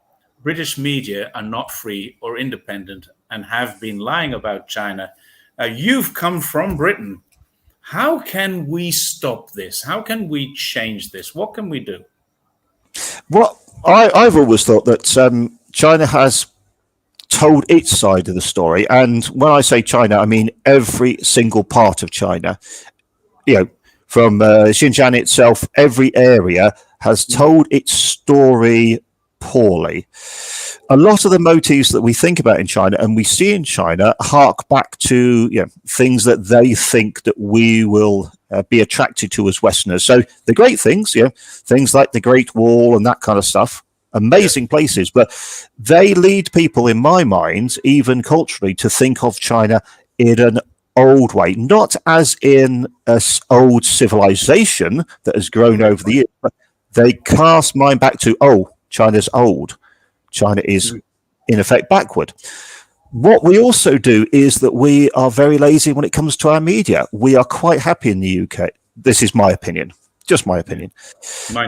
British media are not free or independent and have been lying about China. You've come from Britain. How can we stop this? How can we change this? What can we do? Well, I've always thought that China has told its side of the story. And when I say China, I mean every single part of China. From Xinjiang itself, every area has told its story poorly. A lot of the motifs that we think about in China and we see in China hark back to things that they think that we will be attracted to as Westerners. So the great things, things like the Great Wall and that kind of stuff, amazing places, but they lead people, in my mind, even culturally, to think of China in an old way, not as in an old civilization that has grown over the years, but they cast mind back to, China's old. China is, in effect, backward. What we also do is that we are very lazy when it comes to our media. We are quite happy in the UK. This is my opinion, just my opinion.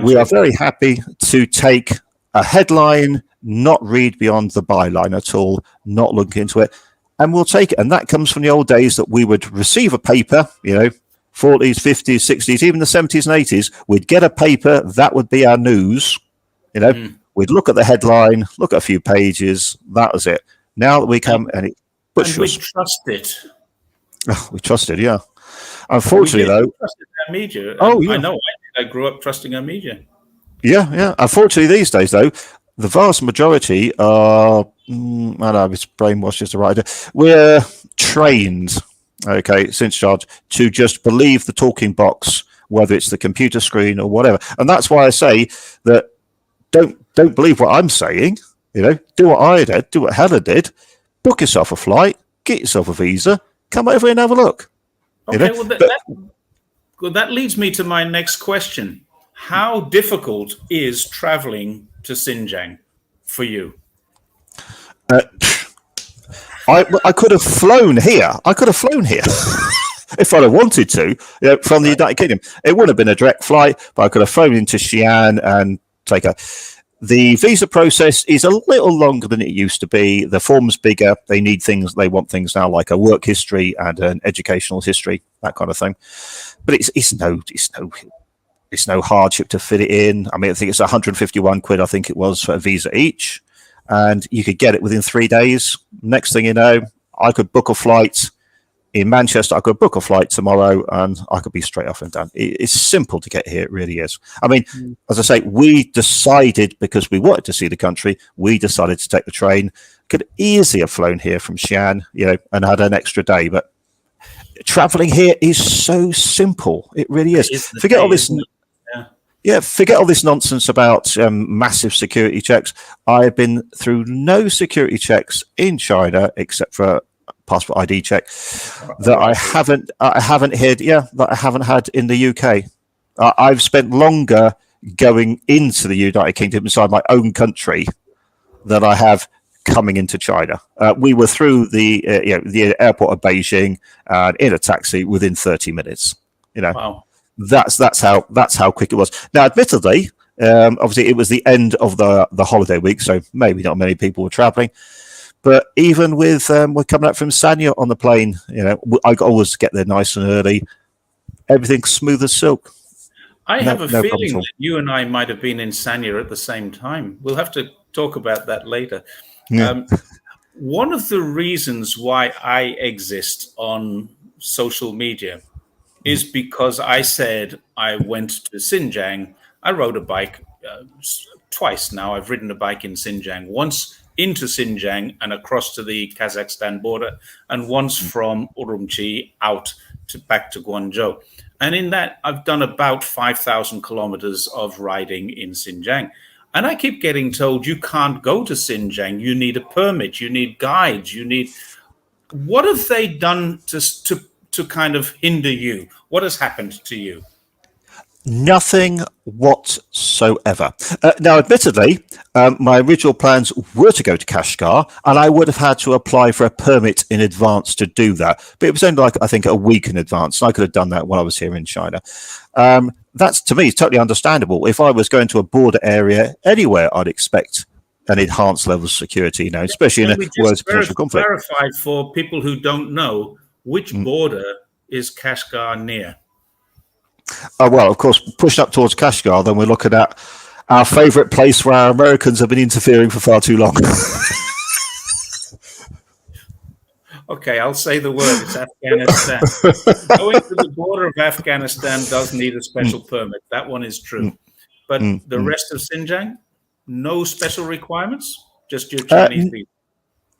We are very happy to take a headline, not read beyond the byline at all, not look into it, and we'll take it. And that comes from the old days that we would receive a paper, 40s, 50s, 60s, even the 70s and 80s. We'd get a paper, that would be our news, We'd look at the headline, look at a few pages. That was it. Now that we come and we trust it. Oh, we trust it, yeah. Unfortunately, though, trusted our media. Oh, yeah. I know. I grew up trusting our media. Yeah. Unfortunately, these days, though, The vast majority are, I don't know if it's brainwashed is the right idea. We're trained, okay, since child, to just believe the talking box, whether it's the computer screen or whatever. And that's why I say that don't believe what I'm saying. Do what I did, do what Helen did, book yourself a flight, get yourself a visa, come over and have a look. Okay, well, that leads me to my next question. How difficult is traveling to Xinjiang for you? I could have flown here. If I'd have wanted to, from the United Kingdom. It wouldn't have been a direct flight, but I could have flown into Xi'an and take a. The visa process is a little longer than it used to be. The form's bigger. They want things now like a work history and an educational history, that kind of thing. But it's no hardship to fit it in. I mean, I think it's 151 quid. I think it was for a visa each, and you could get it within 3 days. Next thing you know, I could book a flight in Manchester. I could book a flight tomorrow, and I could be straight off and done. It's simple to get here. It really is. I mean, as I say, we decided because we wanted to see the country. We decided to take the train. Could easily have flown here from Xi'an, and had an extra day, but traveling here is so simple. It really is. Forget all this. Forget all this nonsense about massive security checks. I've been through no security checks in China except for passport ID check that I haven't had in the UK. I've spent longer going into the United Kingdom inside my own country than I have coming into China. We were through the airport of Beijing in a taxi within 30 minutes. Wow. That's how quick it was. Now, admittedly, obviously it was the end of the holiday week, so maybe not many people were traveling. But even with we're coming up from Sanya on the plane, I always get there nice and early. Everything's smooth as silk. I have a feeling that you and I might have been in Sanya at the same time. We'll have to talk about that later. Yeah. One of the reasons why I exist on social media is because I said I went to Xinjiang. I rode a bike twice now. I've ridden a bike in Xinjiang, once into Xinjiang and across to the Kazakhstan border, and once from Urumqi out back to Guangzhou. And in that, I've done about 5,000 kilometers of riding in Xinjiang. And I keep getting told you can't go to Xinjiang. You need a permit. You need guides. What have they done to kind of hinder you? What has happened to you? Nothing whatsoever. Now, admittedly, my original plans were to go to Kashgar, and I would have had to apply for a permit in advance to do that. But it was only I think, a week in advance, and I could have done that while I was here in China. That's, to me, totally understandable. If I was going to a border area anywhere, I'd expect an enhanced level of security, especially in a world of potential conflict. Clarify for people who don't know, which border is Kashgar near? Well, of course, pushed up towards Kashgar, then we're looking at our favourite place where our Americans have been interfering for far too long. Okay, I'll say the word. It's Afghanistan. Going to the border of Afghanistan does need a special permit. That one is true. But the rest of Xinjiang, no special requirements? Just your Chinese people?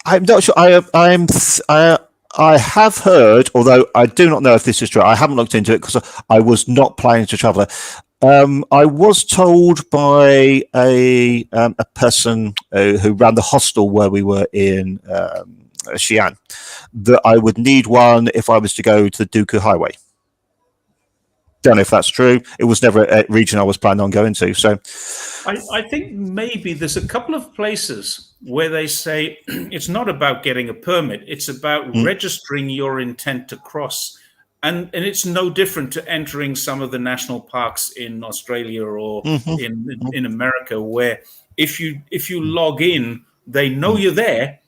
I'm not sure. I have heard, although I do not know if this is true. I haven't looked into it because I was not planning to travel there. I was told by a person who ran the hostel where we were in Xi'an that I would need one if I was to go to the Duku Highway. Don't know if that's true. It was never a region I was planning on going to. So I think maybe there's a couple of places where they say it's not about getting a permit. It's about registering your intent to cross. And it's no different to entering some of the national parks in Australia or in America, where if you log in, they know you're there.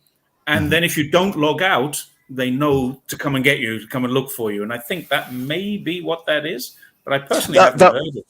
And then if you don't log out, they know to come and get you, to come and look for you. And I think that may be what that is. But I personally haven't heard it.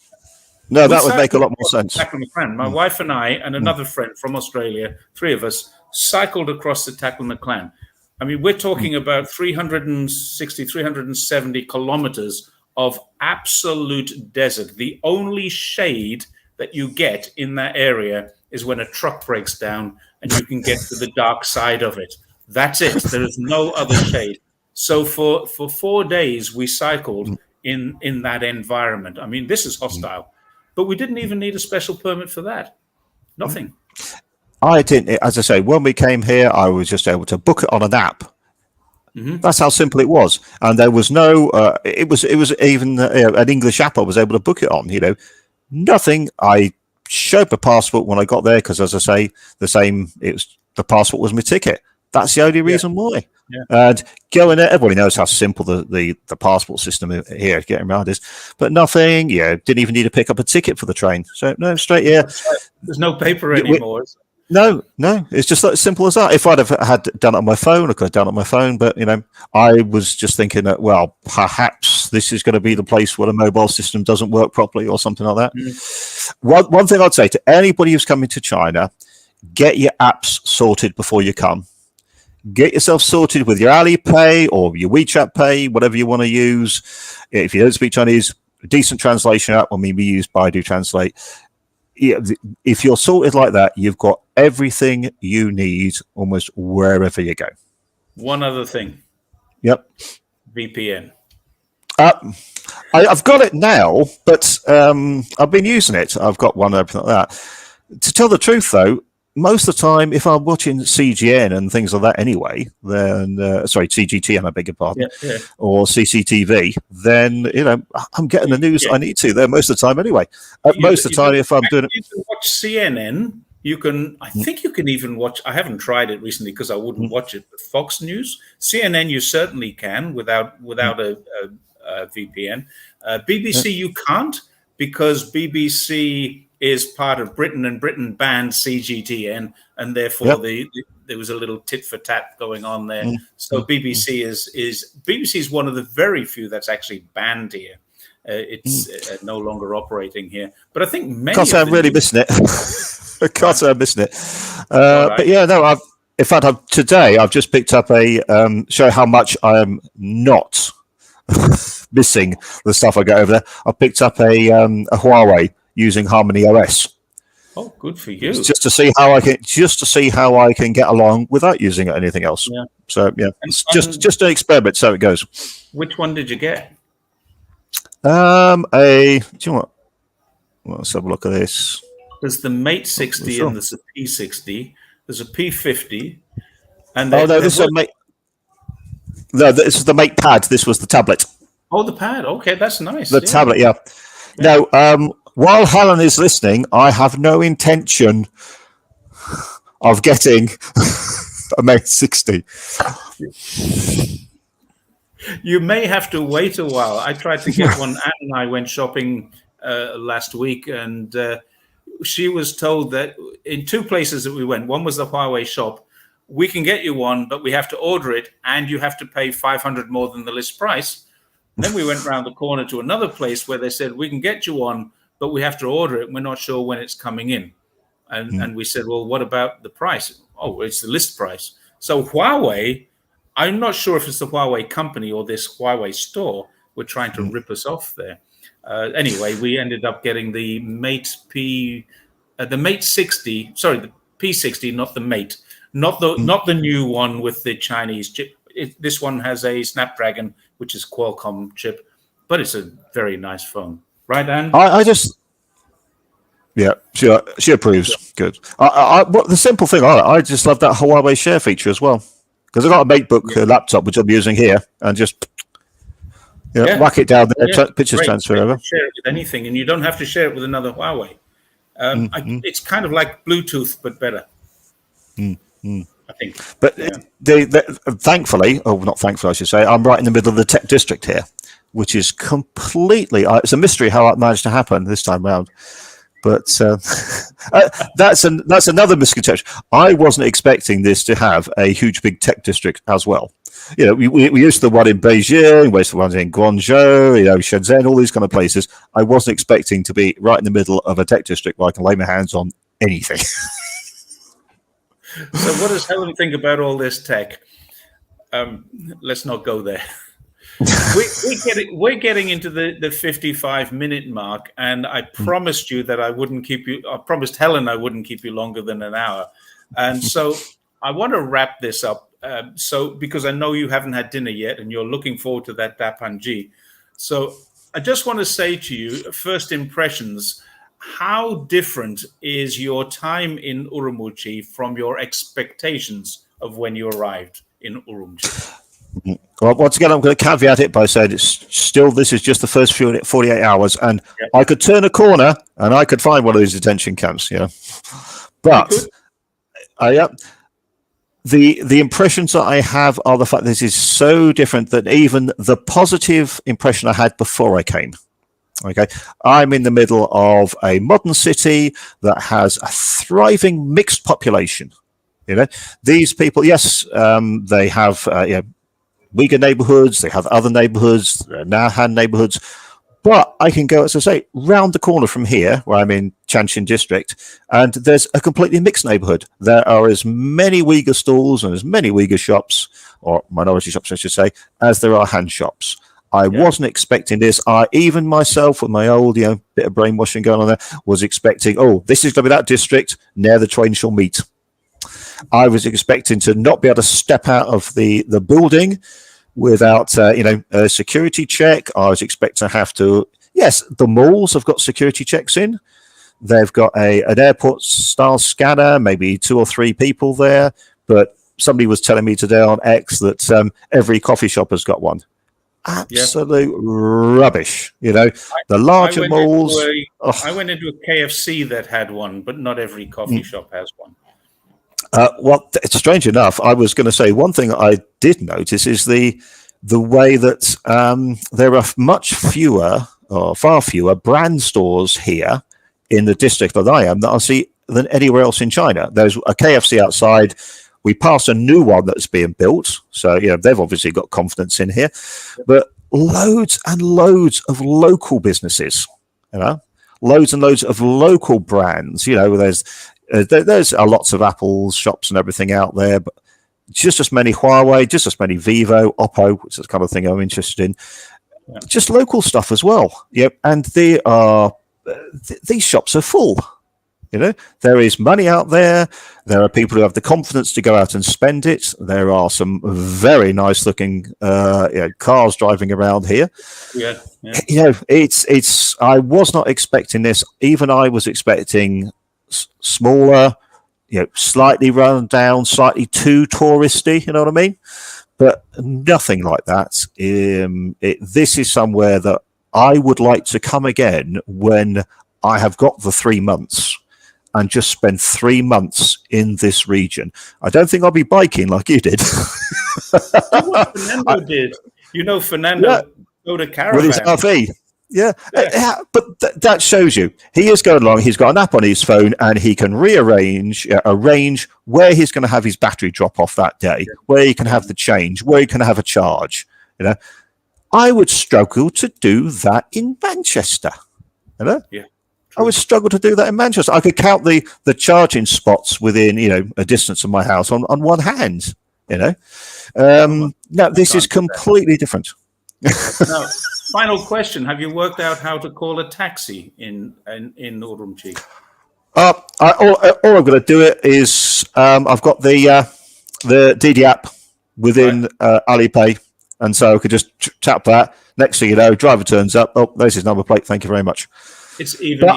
No, that would make a lot more sense. My wife and I and another friend from Australia, 3 of us, cycled across the Taklamakan. I mean, we're talking about 360, 370 kilometers of absolute desert. The only shade that you get in that area is when a truck breaks down and you can get to the dark side of it. That's it. There is no other shade. So for 4 days, we cycled in that environment. I mean, this is hostile, but we didn't even need a special permit for that. Nothing. I didn't, as I say, when we came here, I was just able to book it on an app. That's how simple it was, and there was no. It was even an English app I was able to book it on. Nothing. I showed my passport when I got there because, as I say, the passport was my ticket. That's the only reason why. Yeah. And going there, everybody knows how simple the passport system here getting around is, but nothing. Didn't even need to pick up a ticket for the train. So no, straight here. There's no paper anymore. No, it's just as simple as that. If I'd have had done it on my phone, I could have done it on my phone. But I was just thinking that, well, perhaps this is going to be the place where the mobile system doesn't work properly or something like that. One thing I'd say to anybody who's coming to China: get your apps sorted before you come. Get yourself sorted with your Alipay or your WeChat Pay, whatever you want to use. If you don't speak Chinese, a decent translation app. We use Baidu Translate. If you're sorted like that, you've got everything you need almost wherever you go. One other thing. Yep. VPN. I've got it now, but I've been using it. I've got one and everything like that. To tell the truth, though, most of the time, if I'm watching CGN and things like that anyway, then CGTN, I beg your pardon, or CCTV, then I'm getting the news I need to there most of the time anyway. Most of the time, if I'm doing it, you can watch CNN. You can, I think, you can even watch. I haven't tried it recently because I wouldn't watch it. But Fox News, CNN, you certainly can without a VPN. BBC, you can't because BBC is part of Britain, and Britain banned CGTN, and therefore there was a little tit for tat going on there. So BBC is one of the very few that's actually banned here. It's no longer operating here, but I think many. Can't say I'm really missing it. I can't say I'm missing it. But yeah, no. Today I've just picked up a show how much I am not missing the stuff I get over there. I picked up a Huawei using Harmony OS. Oh, good for you! Just to see how I can get along without using anything else. Yeah. So yeah, it's just an experiment. So it goes. Which one did you get? Do you know what? Well, let's have a look at this. There's the Mate 60 and there's a P60. There's a P50. And this is a Mate. No, this is the Mate Pad. This was the tablet. Oh, the pad. Okay, that's nice. The tablet, yeah. Now, while Helen is listening, I have no intention of getting a Mate 60. You may have to wait a while. I tried to get one. Anne and I went shopping last week, and she was told that in 2 places that we went, one was the Huawei shop. We can get you one, but we have to order it, and you have to pay 500 more than the list price. And then we went around the corner to another place where they said, we can get you one, but we have to order it. And we're not sure when it's coming in. And we said, well, what about the price? Oh, it's the list price. So Huawei, I'm not sure if it's the Huawei company or this Huawei store. We're trying to rip us off there. Anyway, we ended up getting the Mate the Mate 60. Sorry, the P60, not the Mate, not the new one with the Chinese chip. This one has a Snapdragon, which is Qualcomm chip, but it's a very nice phone, right, Anne? She approves. Good. The simple thing, I just love that Huawei share feature as well, because I've got a MateBook laptop which I'm using here, and just whack it down there, pictures transfer over. Share it with anything, and you don't have to share it with another Huawei. It's kind of like Bluetooth, but better. I think. But thankfully, not thankfully, I should say, I'm right in the middle of the tech district here, which is completely. It's a mystery how it managed to happen this time round. But that's another misconception. I wasn't expecting this to have a huge big tech district as well. We used to the one in Beijing, we used to the ones in Guangzhou, Shenzhen, all these kind of places. I wasn't expecting to be right in the middle of a tech district where I can lay my hands on anything. So what does Helen think about all this tech? Let's not go there. We're getting into the 55-minute mark, and I promised you that I wouldn't keep you. I promised Helen I wouldn't keep you longer than an hour, and so I want to wrap this up. So because I know you haven't had dinner yet, and you're looking forward to that dapanji, so I just want to say to you, first impressions. How different is your time in Urumqi from your expectations of when you arrived in Urumqi? Well, once again, I'm going to caveat it by saying this is just the first 48 hours, and Yep. I could turn a corner and I could find one of these detention camps, But the impressions that I have are the fact that this is so different that even the positive impression I had before I came. Okay, I'm in the middle of a modern city that has a thriving mixed population. These people, yes, they have Uyghur neighborhoods, they have other neighborhoods, Nahan neighborhoods, but I can go, as I say, round the corner from here, where I'm in Chanshin district, and there's a completely mixed neighborhood. There are as many Uyghur stalls and as many Uyghur shops, or minority shops, I should say, as there are Han shops. I wasn't expecting this. Even myself, with my old, bit of brainwashing going on there, was expecting, this is going to be that district, near the train shall meet. I was expecting to not be able to step out of the building without, a security check. I was expecting to have to, yes, the malls have got security checks in. They've got an airport-style scanner, maybe 2 or 3 people there. But somebody was telling me today on X that every coffee shop has got one. Absolute rubbish, the larger malls. I went into a KFC that had one, but not every coffee shop has one. Well, it's strange enough. I was going to say one thing I did notice is the way that there are much fewer, or far fewer, brand stores here in the district that I am that I see than anywhere else in China. There's a KFC outside. We passed a new one that's being built, so they've obviously got confidence in here. But loads and loads of local businesses, loads and loads of local brands. There's lots of Apple shops and everything out there, but just as many Huawei, just as many Vivo, Oppo, which is the kind of thing I'm interested in. Yeah. Just local stuff as well. And these shops are full. There is money out there. There are people who have the confidence to go out and spend it. There are some very nice looking cars driving around here. Yeah. It's. I was not expecting this. Even I was expecting smaller, slightly run down, slightly too touristy. You know what I mean? But nothing like that. This is somewhere that I would like to come again when I have got the 3 months. And just spend 3 months in this region. I don't think I'll be biking like you did. What Fernando did. Fernando go to caravan. With his RV. Yeah. But that shows you. He is going along. He's got an app on his phone and he can arrange where he's going to have his battery drop off that day, where he can have the change, where he can have a charge. I would struggle to do that in Manchester. Yeah. I would struggle to do that in Manchester. I could count the charging spots within, a distance of my house on one hand, Now, this is completely different. Now, final question. Have you worked out how to call a taxi in Urumqi? All I'm going to do it is I've got the Didi app within Alipay, and so I could just tap that. Next thing you know, driver turns up. Oh, there's his number plate. Thank you very much. It's even but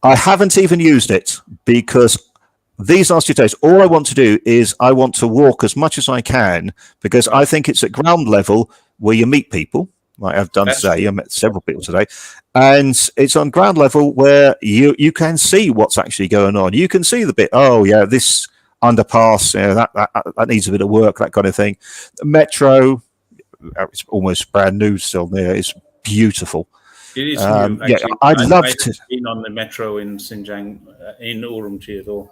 I haven't even used it because these last 2 days, all I want to do is I want to walk as much as I can because I think it's at ground level where you meet people, like I've done today. I met several people today. And it's on ground level where you can see what's actually going on. You can see the bit, this underpass, that needs a bit of work, that kind of thing. The metro, it's almost brand new still there. It's beautiful. It is new. I'd love to. Been on the metro in Xinjiang, in Urumqi at all.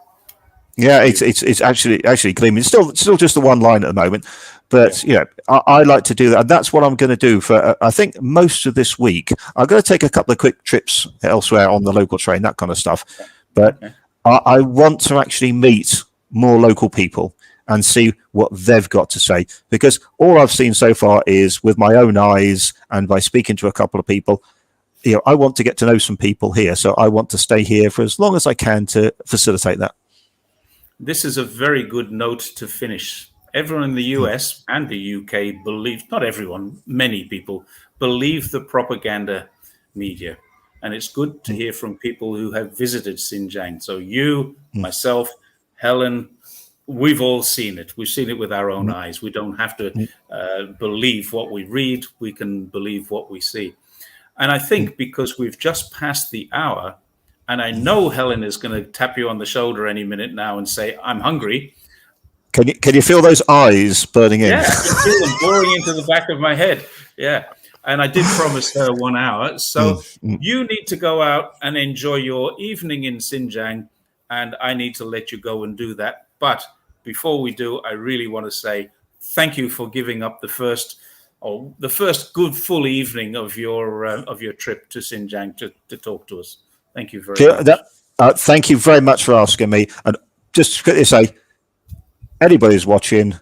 Yeah, it's actually gleaming. It's still just the one line at the moment, but I like to do that, and that's what I'm going to do for. I think most of this week. I'm going to take a couple of quick trips elsewhere on the local train, that kind of stuff. But I want to actually meet more local people, and see what they've got to say. Because all I've seen so far is with my own eyes and by speaking to a couple of people. I want to get to know some people here, so I want to stay here for as long as I can to facilitate that. This is a very good note to finish. Everyone in the US and the UK believes, not everyone, many people believe the propaganda media. And it's good to hear from people who have visited Xinjiang. So you, myself, Helen, we've all seen it. We've seen it with our own eyes. We don't have to believe what we read. We can believe what we see. And I think because we've just passed the hour, and I know Helen is going to tap you on the shoulder any minute now and say, I'm hungry. Can you feel those eyes burning in? Yeah, I can feel them boring into the back of my head. Yeah. And I did promise her 1 hour. So you need to go out and enjoy your evening in Xinjiang, and I need to let you go and do that. But before we do, I really want to say thank you for giving up the first good full evening of your trip to Xinjiang to talk to us. Thank you very much. Thank you very much for asking me. And just to say, anybody who's watching,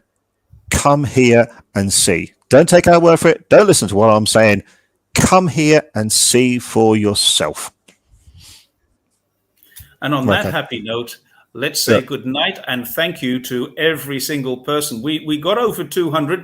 come here and see. Don't take our word for it. Don't listen to what I'm saying. Come here and see for yourself. And on that happy note, let's say good night and thank you to every single person. We got over 200, but